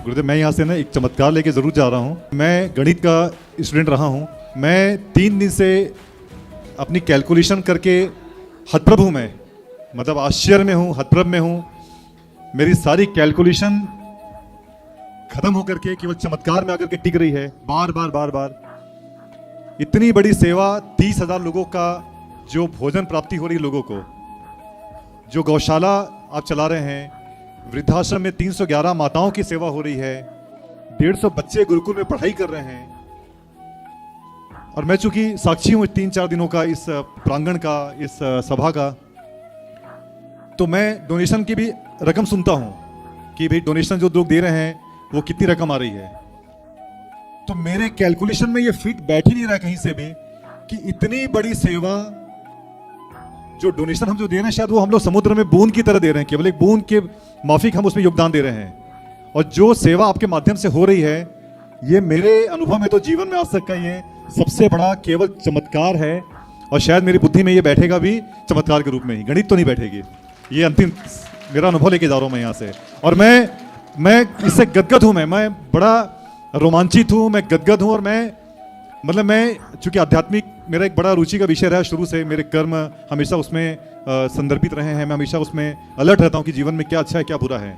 गुरुदेव, मैं यहाँ से ना एक चमत्कार लेके ज़रूर जा रहा हूँ। मैं गणित का स्टूडेंट रहा हूँ। मैं 3 दिन से अपनी कैलकुलेशन करके हतप्रभ हूँ। मैं मतलब आश्चर्य में हूँ, हतप्रभ में हूँ। मेरी सारी कैलकुलेशन खत्म होकर के केवल चमत्कार में आकर के टिक रही है, बार बार बार बार। इतनी बड़ी सेवा, 30,000 लोगों का जो भोजन प्राप्ति हो रही है लोगों को, जो गौशाला आप चला रहे हैं, वृद्धाश्रम में 311 माताओं की सेवा हो रही है, 150 बच्चे गुरुकुल में पढ़ाई कर रहे हैं। और मैं चूंकि साक्षी हूं 3-4 दिनों का, इस प्रांगण का, इस सभा का, तो मैं डोनेशन की भी रकम सुनता हूं कि भाई डोनेशन जो लोग दे रहे हैं वो कितनी रकम आ रही है। तो मेरे कैलकुलेशन में ये फिट बैठ ही नहीं रहा कहीं से भी कि इतनी बड़ी सेवा, जो डोनेशन हम जो दे रहे हैं, शायद वो हम लोग समुद्र में बूंद की तरह दे रहे हैं, केवल एक बूंद के माफिक हम उसमें योगदान दे रहे हैं। और जो सेवा आपके माध्यम से हो रही है, ये मेरे अनुभव में तो जीवन में आज तक का ये सबसे बड़ा केवल चमत्कार है। और शायद मेरी बुद्धि में ये बैठेगा भी चमत्कार के रूप में ही, गणित तो नहीं बैठेगी। ये अंतिम मेरा अनुभव लेके जा रहा हूँ मैं यहाँ से। और मैं इससे गदगद हूँ। मैं बड़ा रोमांचित हूँ, मैं गदगद हूँ। और मैं चूंकि आध्यात्मिक मेरा एक बड़ा रुचि का विषय रहा शुरू से, मेरे कर्म हमेशा उसमें संदर्भित रहे हैं। मैं हमेशा उसमें अलर्ट रहता हूँ कि जीवन में क्या अच्छा है, क्या बुरा है।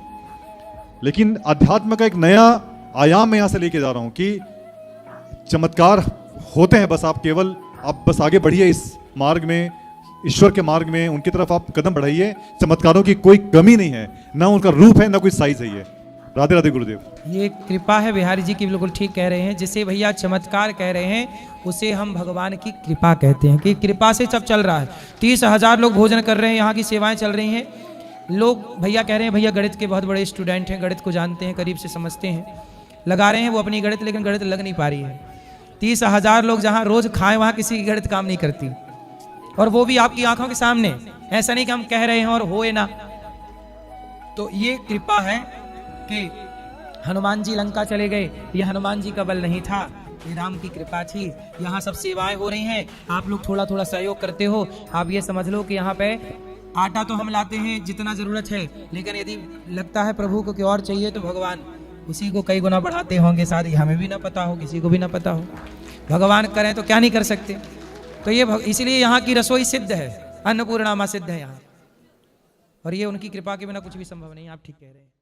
लेकिन अध्यात्म का एक नया आयाम मैं यहाँ से लेके जा रहा हूँ कि चमत्कार होते हैं, बस आप बस आगे बढ़िए इस मार्ग में, ईश्वर के मार्ग में, उनकी तरफ आप कदम बढ़ाइए। चमत्कारों की कोई कमी नहीं है, ना उनका रूप है, ना कोई साइज है। ये राधे राधे गुरुदेव। ये कृपा है, बिहारी जी की बिल्कुल ठीक कह रहे हैं। जिसे भैया चमत्कार कह रहे हैं, उसे हम भगवान की कृपा कहते हैं कि कृपा से सब चल रहा है। 30,000 लोग भोजन कर रहे हैं, यहाँ की सेवाएं चल रही हैं। लोग भैया कह रहे हैं, भैया गणित के बहुत बड़े स्टूडेंट हैं, गणित को जानते हैं, करीब से समझते हैं, लगा रहे हैं वो अपनी गणित, लेकिन गणित लग नहीं पा रही है। 30,000 लोग जहाँ रोज खाएं, वहाँ किसी की गणित काम नहीं करती, और वो भी आपकी आंखों के सामने। ऐसा नहीं कि हम कह रहे हैं और होए ना। तो ये कृपा है कि हनुमान जी लंका चले गए, ये हनुमान जी का बल नहीं था, ये राम की कृपा थी। यहाँ सब सेवाएं हो रही हैं, आप लोग थोड़ा थोड़ा सहयोग करते हो। आप ये समझ लो कि यहाँ पे आटा तो हम लाते हैं जितना जरूरत है, लेकिन यदि लगता है प्रभु को कि और चाहिए, तो भगवान उसी को कई गुना बढ़ाते होंगे। शायद हमें भी ना पता हो, किसी को भी ना पता हो। भगवान करें तो क्या नहीं कर सकते। तो ये इसलिए यहाँ की रसोई सिद्ध है, अन्नपूर्णा मां सिद्ध है यहाँ। और ये उनकी कृपा के बिना कुछ भी संभव नहीं। आप ठीक कह रहे हैं।